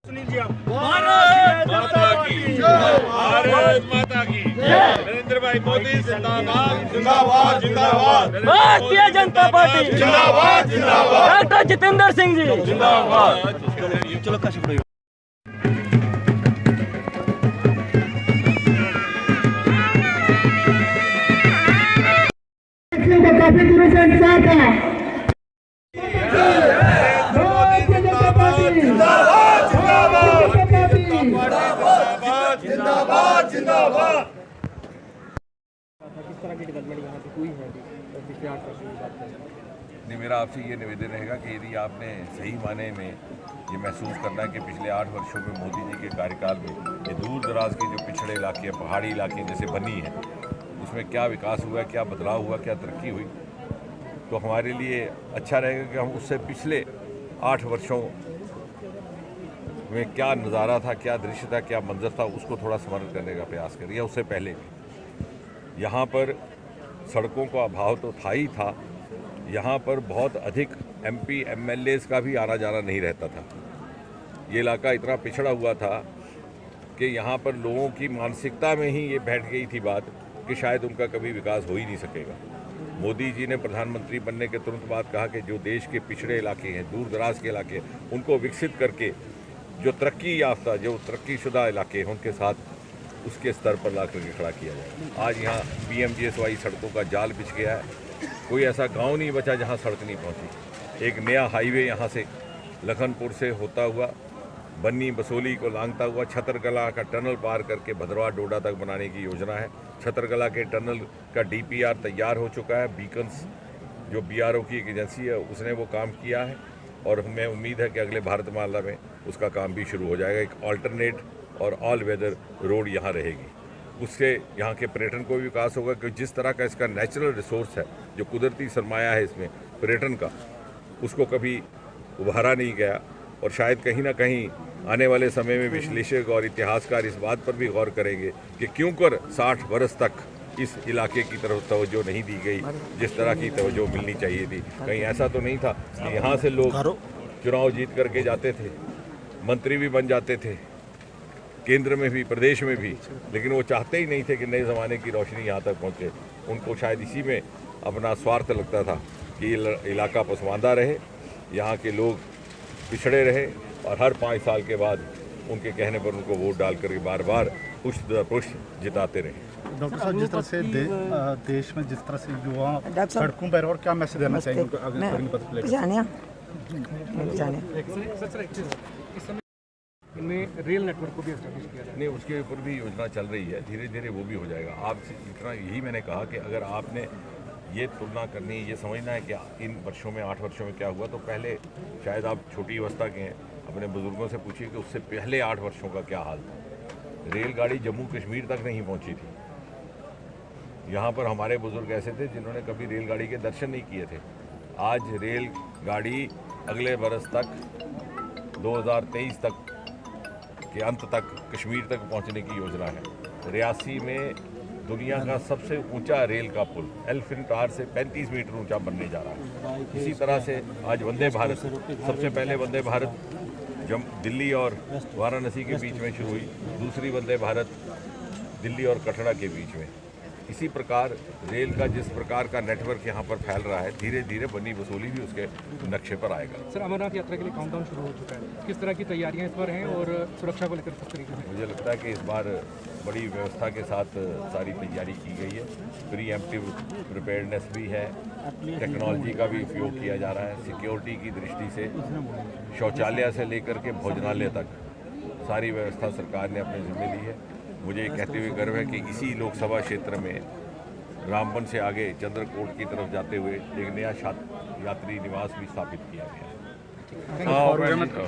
भारत माता की भारत माता की नरेंद्र भाई मोदी जिंदाबाद जिंदाबाद जिंदाबाद भारतीय जनता पार्टी जिंदाबाद जिंदाबाद डॉक्टर जितेंद्र सिंह जी जिंदाबाद। चलो काशी काफी दूर से इंतजार था। जिंदाबाद जिंदाबाद। किस तरह की डेवलपमेंट यहाँ पे हुई है पिछले 8 वर्षों की बात करें? नहीं, मेरा आपसे ये निवेदन रहेगा कि यदि आपने सही माने में ये महसूस करना है कि पिछले 8 वर्षों में मोदी जी के कार्यकाल में ये दूर दराज के जो पिछड़े इलाके पहाड़ी इलाके जैसे बनी है उसमें क्या विकास हुआ, क्या बदलाव हुआ, क्या तरक्की हुई, तो हमारे लिए अच्छा रहेगा कि हम उससे पिछले 8 वर्षों में क्या नज़ारा था, क्या दृश्य था, क्या मंजर था, उसको थोड़ा स्मरण करने का प्रयास करें। या उससे पहले भी यहाँ पर सड़कों का अभाव तो था ही था, यहाँ पर बहुत अधिक MP MLAs का भी आना जाना नहीं रहता था। ये इलाका इतना पिछड़ा हुआ था कि यहाँ पर लोगों की मानसिकता में ही ये बैठ गई थी बात कि शायद उनका कभी विकास हो ही नहीं सकेगा। मोदी जी ने प्रधानमंत्री बनने के तुरंत बाद कहा कि जो देश के पिछड़े इलाके हैं, दूर दराज के इलाके, उनको विकसित करके जो तरक्की याफ्ता, जो तरक्कीशुदा इलाके हैं उनके साथ उसके स्तर पर ला करके खड़ा किया जाए। आज यहाँ PMGSY सड़कों का जाल बिछ गया है, कोई ऐसा गांव नहीं बचा जहाँ सड़क नहीं पहुँची। एक नया हाईवे यहाँ से लखनपुर से होता हुआ बन्नी बसोली को लांघता हुआ छतरकला का टनल पार करके भद्रवाह डोडा तक बनाने की योजना है। छतरकला के टनल का DPR तैयार हो चुका है। बीकन्स जो BRO की एक एजेंसी है उसने वो काम किया है और हमें उम्मीद है कि अगले भारतमाला में उसका काम भी शुरू हो जाएगा। एक ऑल्टरनेट और ऑल वेदर रोड यहाँ रहेगी, उससे यहाँ के पर्यटन को भी विकास होगा क्योंकि जिस तरह का इसका नेचुरल रिसोर्स है, जो कुदरती सरमाया है इसमें पर्यटन का, उसको कभी उभारा नहीं गया। और शायद कहीं ना कहीं आने वाले समय में विश्लेषक और इतिहासकार इस बात पर भी गौर करेंगे कि क्यों कर 60 वर्ष तक इस इलाके की तरफ तवज्जो नहीं दी गई जिस तरह की तवज्जो मिलनी चाहिए थी। कहीं ऐसा तो नहीं था कि यहाँ से लोग चुनाव जीत करके जाते थे, मंत्री भी बन जाते थे, केंद्र में भी प्रदेश में भी, लेकिन वो चाहते ही नहीं थे कि नए ज़माने की रोशनी यहाँ तक पहुँचे। उनको शायद इसी में अपना स्वार्थ लगता था कि ये इलाका पसमानदा रहे, यहाँ के लोग पिछड़े रहे और हर 5 साल के बाद उनके कहने पर उनको वोट डाल करके बार बार पुष्ट जिताते रहे। डॉक्टर साहब, जिस तरह से देश में जिस तरह से युवा सड़कों पर, और क्या मैसेज देना चाहिए उनको आगे इनमें रेल नेटवर्क को भी एस्टैब्लिश किया जाए। नहीं, उसके ऊपर भी योजना चल रही है, धीरे धीरे वो भी हो जाएगा। आप इतना यही मैंने कहा कि अगर आपने ये तुलना करनी, ये समझना है कि इन वर्षों में 8 वर्षों में क्या हुआ, तो पहले शायद आप छोटी अवस्था के हैं, अपने बुजुर्गों से पूछिए कि उससे पहले 8 वर्षों का क्या हाल था। रेलगाड़ी जम्मू कश्मीर तक नहीं पहुंची थी। यहाँ पर हमारे बुजुर्ग ऐसे थे जिन्होंने कभी रेलगाड़ी के दर्शन नहीं किए थे। आज रेलगाड़ी अगले बरस तक 2023 तक के अंत तक कश्मीर तक पहुँचने की योजना है। रियासी में दुनिया का सबसे ऊंचा रेल का पुल एलिफेंट टावर से 35 मीटर ऊंचा बनने जा रहा है। इसी तरह से आज वंदे भारत, सबसे पहले वंदे भारत दिल्ली और वाराणसी के बीच में शुरू हुई, दूसरी वंदे भारत दिल्ली और कटरा के बीच में। इसी प्रकार रेल का जिस प्रकार का नेटवर्क यहाँ पर फैल रहा है, धीरे धीरे बन्नी बसोली भी उसके नक्शे पर आएगा। सर, अमरनाथ यात्रा के लिए काउंटडाउन शुरू हो चुका है, किस तरह की तैयारियां इस बार हैं और सुरक्षा को लेकर किस तरीके से? मुझे लगता है कि इस बार बड़ी व्यवस्था के साथ सारी तैयारी की गई है। प्रीएम्प्टिव प्रिपेयर्डनेस भी है, टेक्नोलॉजी का भी उपयोग किया जा रहा है। सिक्योरिटी की दृष्टि से शौचालय से लेकर के भोजनालय तक सारी व्यवस्था सरकार ने अपने जिम्मे ली है। मुझे कहते हुए गर्व है कि इसी लोकसभा क्षेत्र में रामबन से आगे चंद्रकोट की तरफ जाते हुए एक नया यात्री निवास भी स्थापित किया गया है।